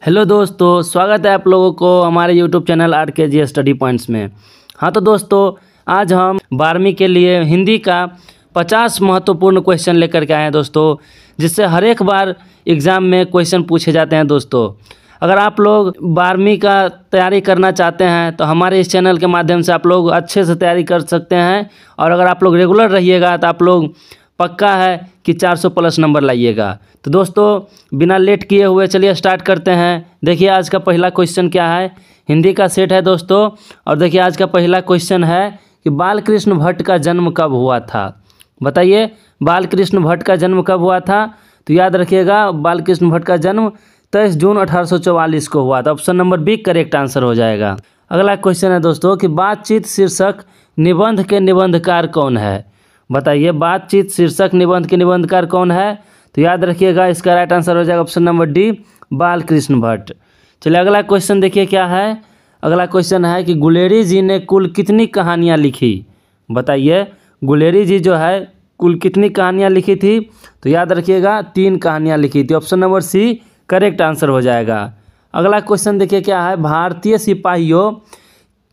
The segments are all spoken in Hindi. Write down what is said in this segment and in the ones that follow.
हेलो दोस्तों, स्वागत है आप लोगों को हमारे YouTube channel RKG study points में। हाँ तो दोस्तों, आज हम 12वीं के लिए हिंदी का 50 महत्वपूर्ण क्वेश्चन लेकर के आए हैं दोस्तों, जिससे हर एक बार एग्ज़ाम में क्वेश्चन पूछे जाते हैं दोस्तों। अगर आप लोग 12वीं का तैयारी करना चाहते हैं तो हमारे इस चैनल के माध्यम से आप लोग अच्छे से तैयारी कर सकते हैं। और अगर आप लोग रेगुलर रहिएगा तो आप लोग पक्का है कि 400 प्लस नंबर लाइएगा। तो दोस्तों, बिना लेट किए हुए चलिए स्टार्ट करते हैं। देखिए आज का पहला क्वेश्चन क्या है। हिंदी का सेट है दोस्तों, और देखिए आज का पहला क्वेश्चन है कि बालकृष्ण भट्ट का जन्म कब हुआ था। बताइए, बालकृष्ण भट्ट का जन्म कब हुआ था। तो याद रखिएगा, बालकृष्ण भट्ट का जन्म 23 जून 1844 को हुआ था। Option number B correct answer हो जाएगा। अगला क्वेश्चन है दोस्तों कि बातचीत शीर्षक निबंध के निबंधकार कौन है। बताइए, बातचीत शीर्षक निबंध के निबंधकार कौन है। तो याद रखिएगा, इसका राइट आंसर हो जाएगा option number D Balkrishna Bhatt. चलिए अगला क्वेश्चन देखिए क्या है। अगला क्वेश्चन है कि गुलेरी जी ने कुल कितनी कहानियाँ लिखी। बताइए, गुलेरी जी जो है कुल कितनी कहानियाँ लिखी थी। तो याद रखिएगा 3 कहानियाँ लिखी थी। Option number c correct answer हो जाएगा। अगला क्वेश्चन देखिए क्या है। भारतीय सिपाहियों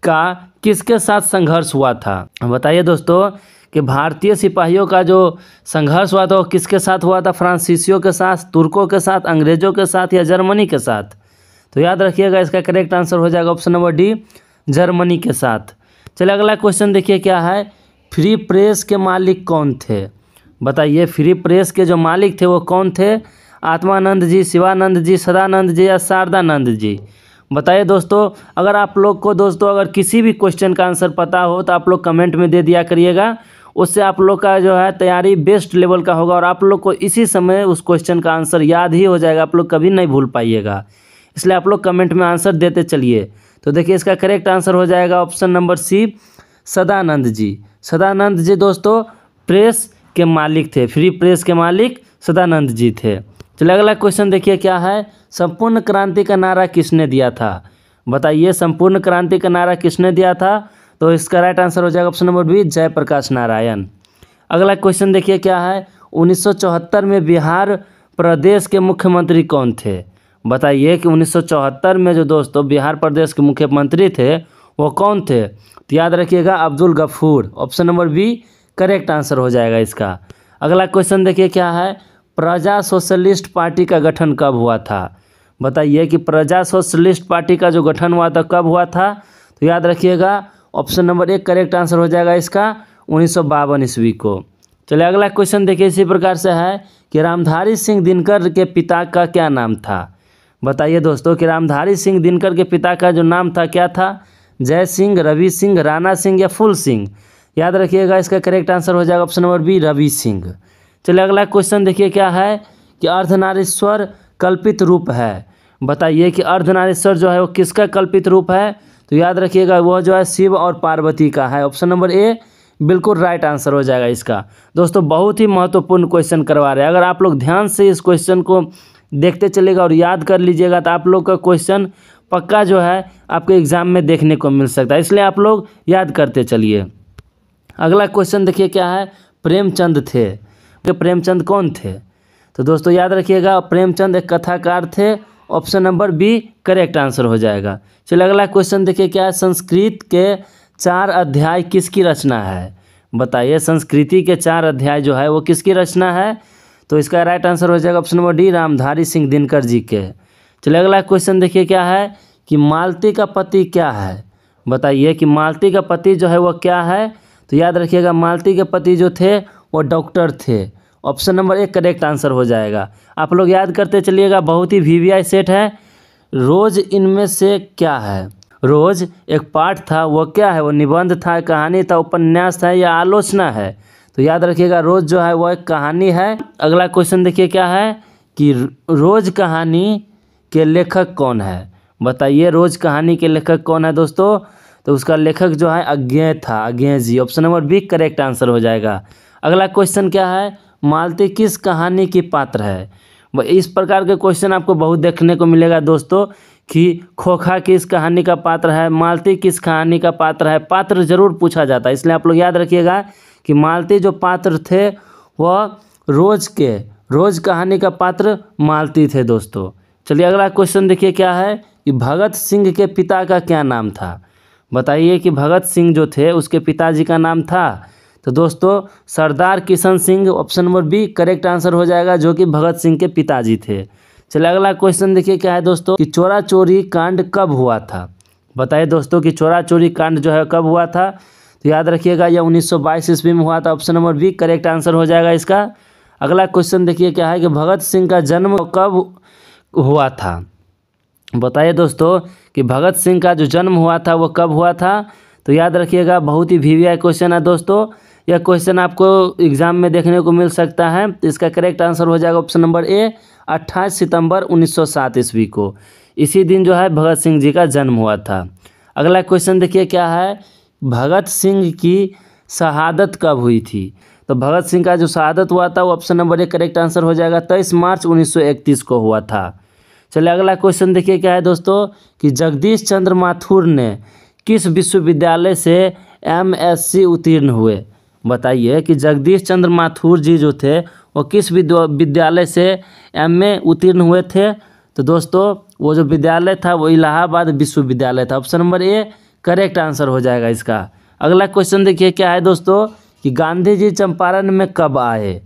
का किसके साथ संघर्ष हुआ था। बताइए दोस्तों कि भारतीय सिपाहियों का जो संघर्ष हुआ था वो किसके साथ हुआ था। फ्रांसीसियों के साथ, तुर्कों के साथ, अंग्रेज़ों के साथ या जर्मनी के साथ। तो याद रखिएगा, इसका करेक्ट आंसर हो जाएगा ऑप्शन नंबर डी जर्मनी के साथ। चलिए अगला क्वेश्चन देखिए क्या है। फ्री प्रेस के मालिक कौन थे। बताइए, फ्री प्रेस के जो मालिक थे वो कौन थे। आत्मानंद जी, शिवानंद जी, सदानंद जी या शारदानंद जी। बताइए दोस्तों, अगर आप लोग को दोस्तों अगर किसी भी क्वेश्चन का आंसर पता हो तो आप लोग कमेंट में दे दिया करिएगा। उससे आप लोग का जो है तैयारी बेस्ट लेवल का होगा और आप लोग को इसी समय उस क्वेश्चन का आंसर याद ही हो जाएगा। आप लोग कभी नहीं भूल पाइएगा, इसलिए आप लोग कमेंट में आंसर देते चलिए। तो देखिए इसका करेक्ट आंसर हो जाएगा ऑप्शन नंबर सी सदानंद जी। सदानंद जी दोस्तों प्रेस के मालिक थे, फ्री प्रेस के मालिक सदानंद जी थे। चलिए अगला क्वेश्चन देखिए क्या है। संपूर्ण क्रांति का नारा किसने दिया था। बताइए, संपूर्ण क्रांति का नारा किसने दिया था। तो इसका राइट आंसर हो जाएगा option number b Jayaprakash Narayan. अगला क्वेश्चन देखिए क्या है। 1974 में बिहार प्रदेश के मुख्यमंत्री कौन थे। बताइए कि 1974 में जो दोस्तों बिहार प्रदेश के मुख्यमंत्री थे वो कौन थे। तो याद रखिएगा Abdul Ghafoor. Option number B correct answer हो जाएगा इसका। अगला क्वेश्चन देखिए क्या है। प्रजा सोशलिस्ट पार्टी का गठन कब हुआ था। बताइए कि प्रजा सोशलिस्ट पार्टी का जो गठन हुआ था कब हुआ था। तो याद रखिएगा ऑप्शन नंबर 1 करेक्ट आंसर हो जाएगा इसका 1952 ईस्वी को। चलिए अगला क्वेश्चन देखिए इसी प्रकार से है कि रामधारी सिंह दिनकर के पिता का क्या नाम था। बताइए दोस्तों कि रामधारी सिंह दिनकर के पिता का जो नाम था क्या था। जय सिंह, रवि सिंह, राणा सिंह या फूल सिंह। याद रखिएगा इसका करेक्ट आंसर हो जाएगा option number b Ravi Singh. चलिए अगला क्वेश्चन देखिए क्या है कि अर्धनारीश्वर कल्पित रूप है। बताइए कि अर्धनारीश्वर जो है वो किसका कल्पित रूप है। तो याद रखिएगा वो जो है शिव और पार्वती का है। ऑप्शन नंबर ए बिल्कुल राइट आंसर हो जाएगा इसका। दोस्तों बहुत ही महत्वपूर्ण क्वेश्चन करवा रहे हैं। अगर आप लोग ध्यान से इस क्वेश्चन को देखते चलेगा और याद कर लीजिएगा तो आप लोग का क्वेश्चन पक्का जो है आपके एग्ज़ाम में देखने को मिल सकता है, इसलिए आप लोग याद करते चलिए। अगला क्वेश्चन देखिए क्या है। प्रेमचंद थे, प्रेमचंद कौन थे। तो दोस्तों याद रखिएगा प्रेमचंद एक कथाकार थे। Option number B correct answer हो जाएगा। चलिए अगला क्वेश्चन देखिए क्या है। संस्कृत के 4 अध्याय किसकी रचना है। बताइए, संस्कृति के 4 अध्याय जो है वो किसकी रचना है। तो इसका राइट आंसर हो जाएगा option number D Ramdhari Singh Dinkar ji के। चलिए अगला क्वेश्चन देखिए क्या है कि मालती का पति क्या है। बताइए कि मालती का पति जो है वो क्या है। तो याद रखिएगा मालती के पति जो थे वो डॉक्टर थे। ऑप्शन नंबर 1 करेक्ट आंसर हो जाएगा। आप लोग याद करते चलिएगा, बहुत ही VVI सेट है। रोज इनमें से क्या है। रोज एक पाठ था, वो क्या है। वो निबंध था, कहानी था, उपन्यास था या आलोचना है। तो याद रखिएगा रोज जो है वो एक कहानी है। अगला क्वेश्चन देखिए क्या है कि रोज कहानी के लेखक कौन है। बताइए, रोज कहानी के लेखक कौन है दोस्तों। तो उसका लेखक जो है अज्ञेय था, Agyeya ji. Option number B correct answer हो जाएगा। अगला क्वेश्चन क्या है। मालती किस कहानी की पात्र है। इस प्रकार के क्वेश्चन आपको बहुत देखने को मिलेगा दोस्तों कि खोखा किस कहानी का पात्र है, मालती किस कहानी का पात्र है। पात्र जरूर पूछा जाता है, इसलिए आप लोग याद रखिएगा कि मालती जो पात्र थे वह रोज कहानी का पात्र मालती थे दोस्तों। चलिए अगला क्वेश्चन देखिए क्या है कि भगत सिंह के पिता का क्या नाम था। बताइए कि भगत सिंह जो थे उसके पिताजी का नाम था। तो दोस्तों Sardar Kishan Singh, option number B correct answer हो जाएगा, जो कि भगत सिंह के पिताजी थे। चलिए अगला क्वेश्चन देखिए क्या है दोस्तों कि चोरा चोरी कांड कब हुआ था। बताइए दोस्तों कि चोरा चोरी कांड जो है कब हुआ था। तो याद रखिएगा यह 1922 ईस्वी में हुआ था, option number B correct answer हो जाएगा इसका। अगला क्वेश्चन देखिए क्या है कि भगत सिंह का जन्म कब हुआ था। बताइए दोस्तों कि भगत सिंह का जो जन्म हुआ था वो कब हुआ था। तो याद रखिएगा बहुत ही वीवीआई क्वेश्चन है दोस्तों, यह क्वेश्चन आपको एग्जाम में देखने को मिल सकता है। तो इसका करेक्ट आंसर हो जाएगा ऑप्शन नंबर ए 28 सितंबर 1907 ईस्वी को। इसी दिन जो है भगत सिंह जी का जन्म हुआ था। अगला क्वेश्चन देखिए क्या है, भगत सिंह की शहादत कब हुई थी। तो भगत सिंह का जो शहादत हुआ था वो option number A correct answer हो जाएगा 23 मार्च 1931 को हुआ था। चलिए अगला क्वेश्चन देखिए क्या है दोस्तों कि जगदीश चंद्र माथुर ने किस विश्वविद्यालय से एमएससी उत्तीर्ण हुए। बताइए कि जगदीश चंद्र माथुर जी जो थे वो किस विद्यालय से एमए उत्तीर्ण हुए थे। तो दोस्तों वो जो विद्यालय था वो इलाहाबाद विश्वविद्यालय था, option number A correct answer हो जाएगा इसका। अगला क्वेश्चन देखिए क्या है दोस्तों कि गांधी जी चंपारण में कब आए।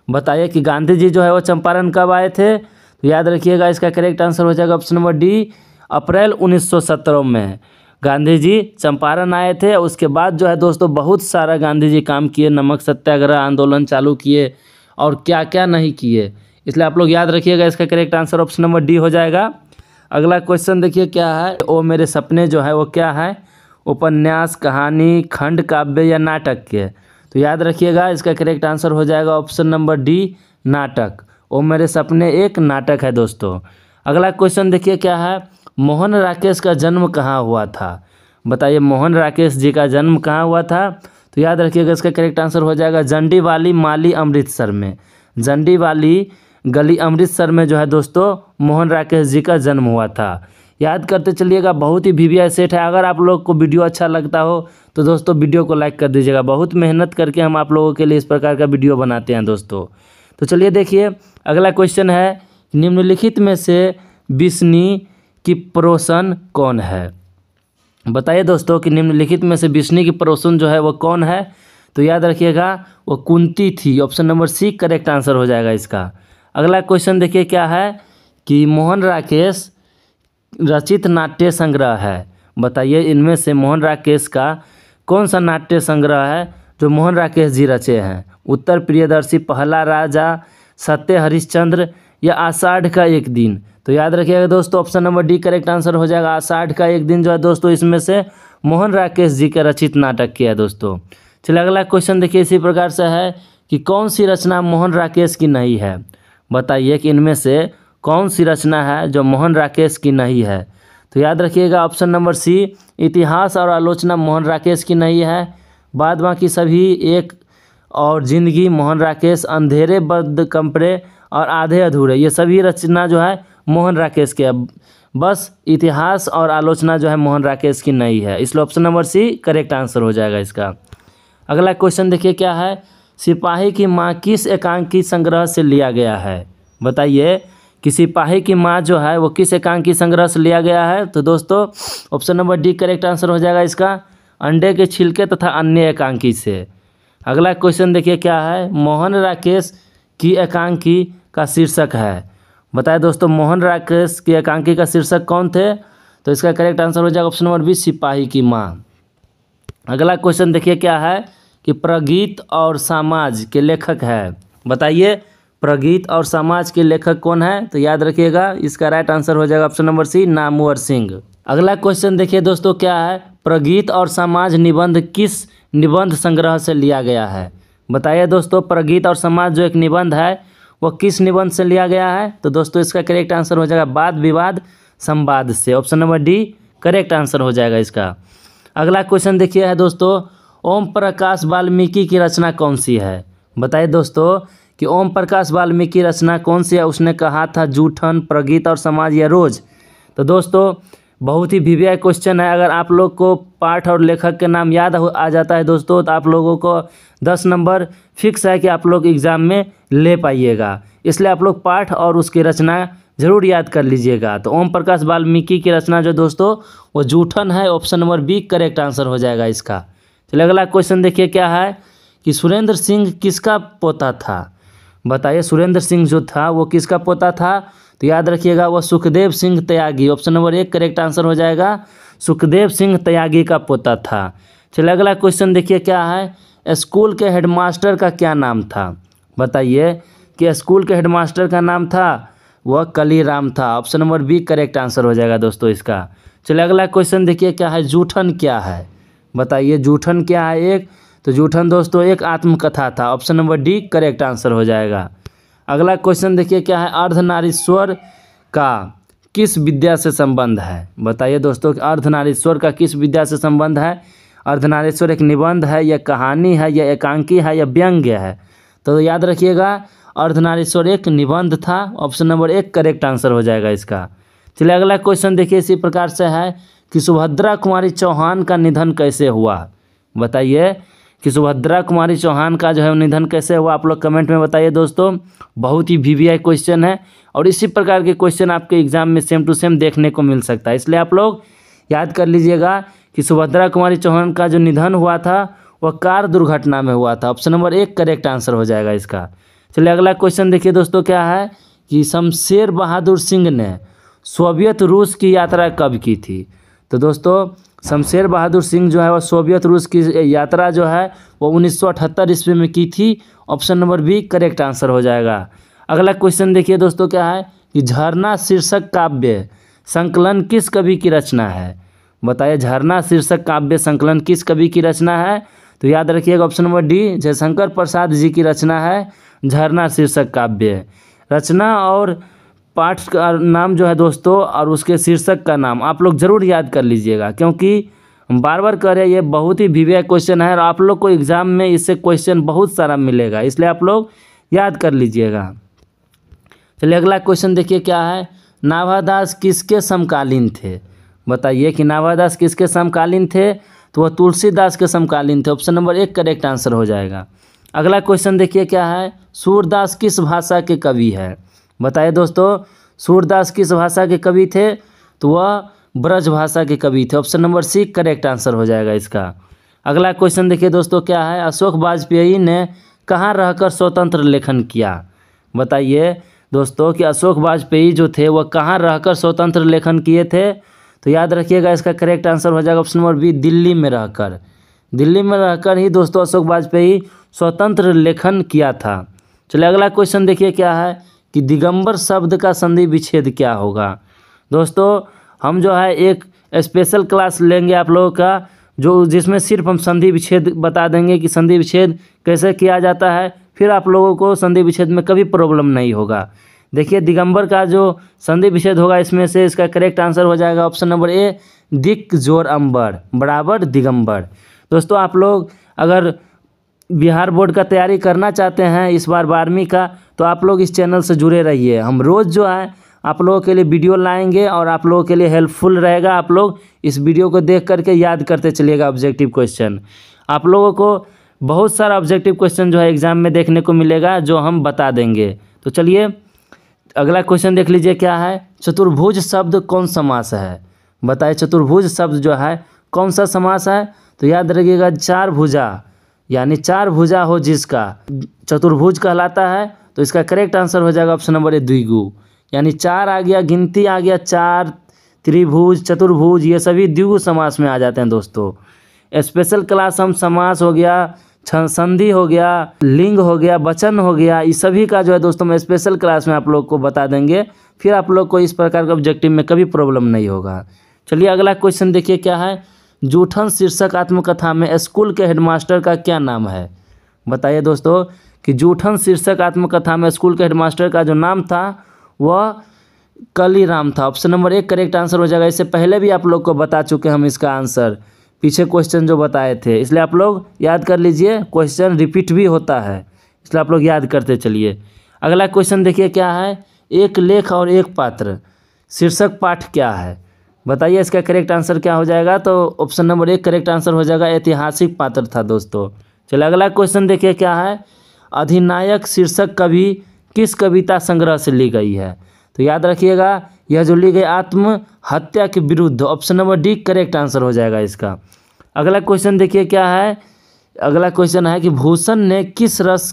बताइए कि गांधी जी जो है वो चंपारण कब आए थे। तो याद रखिएगा इसका करेक्ट आंसर हो जाएगा ऑप्शन नंबर डी अप्रैल 1917 में गांधी जी चंपारण आए थे। उसके बाद जो है दोस्तों बहुत सारा गांधी जी काम किए, नमक सत्याग्रह आंदोलन चालू किए और क्या क्या नहीं किए, इसलिए आप लोग याद रखिएगा इसका correct answer option number D हो जाएगा। अगला क्वेश्चन देखिए क्या है, ओ मेरे सपने जो है वो क्या है, उपन्यास, कहानी, खंड काव्य या नाटक के। तो याद रखिएगा इसका करेक्ट आंसर हो जाएगा ऑप्शन नंबर डी नाटक। ओ मेरे सपने एक नाटक है दोस्तों। अगला क्वेश्चन देखिए क्या है, मोहन राकेश का जन्म कहाँ हुआ था। बताइए मोहन राकेश जी का जन्म कहाँ हुआ था। तो याद रखिएगा इसका करेक्ट आंसर हो जाएगा जंडीवाली माली अमृतसर में। जंडीवाली गली अमृतसर में जो है दोस्तों मोहन राकेश जी का जन्म हुआ था। याद करते चलिएगा, बहुत ही वीवीआई सेट है। अगर आप लोग को वीडियो अच्छा लगता हो तो दोस्तों वीडियो को लाइक कर दीजिएगा। बहुत मेहनत करके हम आप लोगों के लिए इस प्रकार का वीडियो बनाते हैं दोस्तों। तो चलिए देखिए अगला क्वेश्चन है, निम्नलिखित में से बिस्नी की पड़ोसन कौन है। बताइए दोस्तों कि निम्नलिखित में से बिस्नी की पड़ोसन जो है वो कौन है। तो याद रखिएगा वो कुंती थी, option number c correct answer हो जाएगा इसका। अगला क्वेश्चन देखिए क्या है कि मोहन राकेश रचित नाट्य संग्रह है। बताइए इनमें से मोहन राकेश का कौन सा नाट्य संग्रह है जो मोहन राकेश जी रचे हैं। उत्तर प्रियदर्शी, पहला राजा, सत्य हरिश्चंद्र या आषाढ़ का एक दिन। तो याद रखिएगा दोस्तों option number D correct answer हो जाएगा आषाढ़ का एक दिन जो है दोस्तों इसमें से मोहन राकेश जी के रचित नाटक किया है दोस्तों। चलिए अगला क्वेश्चन देखिए इसी प्रकार से है कि कौन सी रचना मोहन राकेश की नहीं है। बताइए कि इनमें से कौन सी रचना है जो मोहन राकेश की नहीं है। तो याद रखिएगा ऑप्शन नंबर सी इतिहास और आलोचना मोहन राकेश की नहीं है। बाद बाकी सभी एक और जिंदगी मोहन राकेश, अंधेरे बद कपड़े और आधे अधूरे, ये सभी रचना जो है मोहन राकेश के है। बस इतिहास और आलोचना जो है मोहन राकेश की नहीं है, इसलिए option number c correct answer हो जाएगा इसका। अगला क्वेश्चन देखिए क्या है, सिपाही की माँ किस एकांकी संग्रह से लिया गया है। बताइए कि सिपाही की माँ जो है वो किस एकांकी संग्रह से लिया गया है। तो दोस्तों option number D correct answer हो जाएगा इसका, अंडे के छिलके तथा अन्य एकांकी से। अगला क्वेश्चन देखिए क्या है, मोहन राकेश की एकांकी का शीर्षक है। बताए दोस्तों मोहन राकेश की एकांकी का शीर्षक कौन थे। तो इसका करेक्ट आंसर हो जाएगा ऑप्शन नंबर बी सिपाही की माँ। अगला क्वेश्चन देखिए क्या है कि प्रगीत और समाज के लेखक है। बताइए प्रगीत और समाज के लेखक कौन है। तो याद रखिएगा इसका राइट आंसर हो जाएगा option number c Namvar Singh. अगला क्वेश्चन देखिए दोस्तों क्या है, प्रगीत और समाज निबंध किस निबंध संग्रह से लिया गया है। बताइए दोस्तों प्रगीत और समाज जो एक निबंध है वो किस निबंध से लिया गया है। तो दोस्तों इसका करेक्ट आंसर हो जाएगा वाद विवाद संवाद से, option number D correct answer हो जाएगा इसका। अगला क्वेश्चन देखिए है दोस्तों, ओम प्रकाश वाल्मीकि की रचना कौन सी है। बताइए दोस्तों कि ओम प्रकाश वाल्मीकि रचना कौन सी है। उसने कहा था जूठन, प्रगीत और समाज या रोज। तो दोस्तों बहुत ही वीवीआई क्वेश्चन है। अगर आप लोग को पाठ और लेखक के नाम याद आ जाता है दोस्तों तो आप लोगों को 10 नंबर फिक्स है कि आप लोग एग्ज़ाम में ले पाइएगा। इसलिए आप लोग पाठ और उसकी रचना ज़रूर याद कर लीजिएगा। तो ओम प्रकाश वाल्मीकि की रचना जो दोस्तों वो जूठन है। Option number B correct answer हो जाएगा इसका। चलिए अगला क्वेश्चन देखिए क्या है कि सुरेंद्र सिंह किसका पोता था। बताइए सुरेंद्र सिंह जो था वो किसका पोता था। तो याद रखिएगा वो सुखदेव सिंह त्यागी। ऑप्शन नंबर 1 करेक्ट आंसर हो जाएगा, सुखदेव सिंह त्यागी का पोता था। चलिए अगला क्वेश्चन देखिए क्या है, स्कूल के हेडमास्टर का क्या नाम था। बताइए कि स्कूल के हेडमास्टर का नाम था वह कलीराम था। Option number B correct answer हो जाएगा दोस्तों इसका। चलिए अगला क्वेश्चन देखिए क्या है, जूठन क्या है। बताइए जूठन क्या है। तो जूठन दोस्तों एक आत्मकथा था। Option number D correct answer हो जाएगा। अगला क्वेश्चन देखिए क्या है, अर्धनारीश्वर का किस विद्या से संबंध है। बताइए दोस्तों कि अर्धनारीश्वर का किस विद्या से संबंध है। अर्धनारीश्वर एक निबंध है या कहानी है या एकांकी है या व्यंग्य है। तो याद रखिएगा अर्धनारीश्वर एक निबंध था। ऑप्शन नंबर 1 करेक्ट आंसर हो जाएगा इसका। चलिए अगला क्वेश्चन देखिए इसी प्रकार से है कि सुभद्रा कुमारी चौहान का निधन कैसे हुआ। बताइए कि सुभद्रा कुमारी चौहान का जो है निधन कैसे हुआ, आप लोग कमेंट में बताइए दोस्तों। बहुत ही वीवीआई क्वेश्चन है और इसी प्रकार के क्वेश्चन आपके एग्जाम में सेम टू सेम देखने को मिल सकता है, इसलिए आप लोग याद कर लीजिएगा कि सुभद्रा कुमारी चौहान का जो निधन हुआ था वह कार दुर्घटना में हुआ था। ऑप्शन नंबर 1 करेक्ट आंसर हो जाएगा इसका। चलिए अगला क्वेश्चन देखिए दोस्तों क्या है कि शमशेर बहादुर सिंह ने सोवियत रूस की यात्रा कब की थी। तो दोस्तों शमशेर बहादुर सिंह जो है वह सोवियत रूस की यात्रा जो है वो 1978 ईस्वी में की थी। Option number B correct answer हो जाएगा। अगला क्वेश्चन देखिए दोस्तों क्या है कि झरना शीर्षक काव्य संकलन किस कवि की रचना है। बताइए झरना शीर्षक काव्य संकलन किस कवि की रचना है। तो याद रखिएगा option number D Jaishankar Prasad ji की रचना है झरना शीर्षक काव्य। रचना और पाठ का नाम जो है दोस्तों और उसके शीर्षक का नाम आप लोग ज़रूर याद कर लीजिएगा, क्योंकि हम बार बार कह रहे हैं ये बहुत ही वीवीआई क्वेश्चन है और आप लोग को एग्ज़ाम में इससे क्वेश्चन बहुत सारा मिलेगा, इसलिए आप लोग याद कर लीजिएगा। चलिए अगला क्वेश्चन देखिए क्या है, नाभादास किसके समकालीन थे। बताइए कि नाभादास किसके समकालीन थे। तो वह तुलसीदास के समकालीन थे। ऑप्शन नंबर 1 करेक्ट आंसर हो जाएगा। अगला क्वेश्चन देखिए क्या है, सूरदास किस भाषा के कवि है। बताइए दोस्तों सूरदास किस भाषा के कवि थे। तो वह ब्रज भाषा के कवि थे। Option number c correct answer हो जाएगा इसका। अगला क्वेश्चन देखिए दोस्तों क्या है, अशोक वाजपेयी ने कहाँ रहकर स्वतंत्र लेखन किया। बताइए दोस्तों कि अशोक वाजपेयी जो थे वह कहाँ रहकर स्वतंत्र लेखन किए थे। तो याद रखिएगा इसका करेक्ट आंसर हो जाएगा ऑप्शन नंबर बी दिल्ली में रहकर। दिल्ली में रहकर ही दोस्तों अशोक वाजपेयी स्वतंत्र लेखन किया था। चलिए अगला क्वेश्चन देखिए क्या है कि दिगंबर शब्द का संधि विच्छेद क्या होगा। दोस्तों हम जो है एक स्पेशल क्लास लेंगे आप लोगों का जो जिसमें सिर्फ हम संधि विच्छेद बता देंगे कि संधि विच्छेद कैसे किया जाता है, फिर आप लोगों को संधि विच्छेद में कभी प्रॉब्लम नहीं होगा। देखिए दिगंबर का जो संधि विच्छेद होगा इसमें से इसका करेक्ट आंसर हो जाएगा ऑप्शन नंबर ए दिक जोर अंबर बराबर दिगंबर। दोस्तों आप लोग अगर बिहार बोर्ड का तैयारी करना चाहते हैं इस बार 12वीं का, तो आप लोग इस चैनल से जुड़े रहिए। हम रोज़ जो है आप लोगों के लिए वीडियो लाएंगे और आप लोगों के लिए हेल्पफुल रहेगा। आप लोग इस वीडियो को देख करके याद करते चलिएगा ऑब्जेक्टिव क्वेश्चन। आप लोगों को बहुत सारा ऑब्जेक्टिव क्वेश्चन जो है एग्जाम में देखने को मिलेगा जो हम बता देंगे। तो चलिए अगला क्वेश्चन देख लीजिए क्या है, चतुर्भुज शब्द कौन समास है। बताइए चतुर्भुज शब्द जो है कौन सा समास है। तो याद रखिएगा चार भुजा यानी चार भुजा हो जिसका चतुर्भुज कहलाता है। तो इसका करेक्ट आंसर हो जाएगा ऑप्शन नंबर ए द्विगु, यानी चार आ गया, गिनती आ गया, चार, त्रिभुज, चतुर्भुज, ये सभी द्विगु समास में आ जाते हैं दोस्तों। स्पेशल क्लास हम समास हो गया, संधि हो गया, लिंग हो गया, वचन हो गया, इस सभी का जो है दोस्तों मैं स्पेशल क्लास में आप लोग को बता देंगे, फिर आप लोग को इस प्रकार का ऑब्जेक्टिव में कभी प्रॉब्लम नहीं होगा। चलिए अगला क्वेश्चन देखिए क्या है, जूठन शीर्षक आत्मकथा में स्कूल के हेडमास्टर का क्या नाम है। बताइए दोस्तों कि जूठन शीर्षक आत्मकथा में स्कूल के हेडमास्टर का जो नाम था वह कलीराम था। ऑप्शन नंबर 1 करेक्ट आंसर हो जाएगा। इससे पहले भी आप लोग को बता चुके हम इसका आंसर, पीछे क्वेश्चन जो बताए थे, इसलिए आप लोग याद कर लीजिए। क्वेश्चन रिपीट भी होता है इसलिए आप लोग याद करते चलिए। अगला क्वेश्चन देखिए क्या है, एक लेख और एक पात्र शीर्षक पाठ क्या है। बताइए इसका करेक्ट आंसर क्या हो जाएगा। तो ऑप्शन नंबर 1 करेक्ट आंसर हो जाएगा, ऐतिहासिक पात्र था दोस्तों। चलिए अगला क्वेश्चन देखिए क्या है, अधिनायक शीर्षक कवि किस कविता संग्रह से ली गई है। तो याद रखिएगा, यह जो ली गई आत्महत्या के विरुद्ध, option number D correct answer हो जाएगा इसका। अगला क्वेश्चन देखिए क्या है। अगला क्वेश्चन है कि भूषण ने किस रस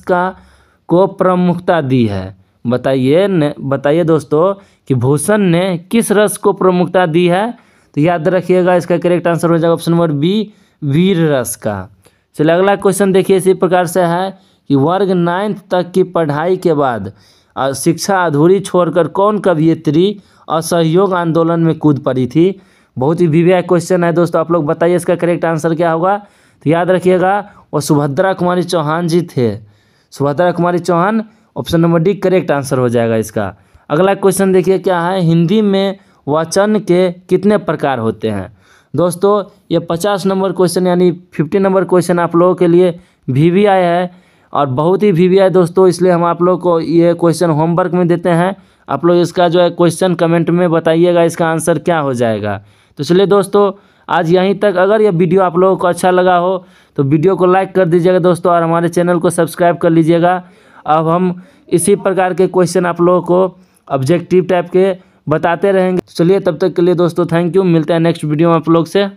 को प्रमुखता दी है। बताइए दोस्तों कि भूषण ने किस रस को प्रमुखता दी है। तो याद रखिएगा, इसका करेक्ट आंसर हो जाएगा ऑप्शन नंबर बी, वीर रस का। चलिए अगला क्वेश्चन देखिए, इसी प्रकार से है कि वर्ग 9 तक की पढ़ाई के बाद शिक्षा अधूरी छोड़कर कौन कवयित्री असहयोग आंदोलन में कूद पड़ी थी। बहुत ही वीवीआई क्वेश्चन है दोस्तों, आप लोग बताइए इसका करेक्ट आंसर क्या होगा। तो याद रखिएगा, वो सुभद्रा कुमारी चौहान जी थे। Subhadra Kumari Chauhan, option number D correct answer हो जाएगा इसका। अगला क्वेश्चन देखिए क्या है, हिंदी में वचन के कितने प्रकार होते हैं। दोस्तों ये 50 नंबर क्वेश्चन यानी 50 नंबर क्वेश्चन आप लोगों के लिए वीवीआई है और बहुत ही वीवीआई दोस्तों, इसलिए हम आप लोग को ये क्वेश्चन होमवर्क में देते हैं। आप लोग इसका जो है क्वेश्चन कमेंट में बताइएगा इसका आंसर क्या हो जाएगा। तो चलिए दोस्तों आज यहीं तक। अगर ये वीडियो आप लोगों को अच्छा लगा हो तो वीडियो को लाइक कर दीजिएगा दोस्तों, और हमारे चैनल को सब्सक्राइब कर लीजिएगा। अब हम इसी प्रकार के क्वेश्चन आप लोगों को ऑब्जेक्टिव टाइप के बताते रहेंगे। चलिए तब तक के लिए दोस्तों थैंक यू, मिलते हैं नेक्स्ट वीडियो में आप लोग से।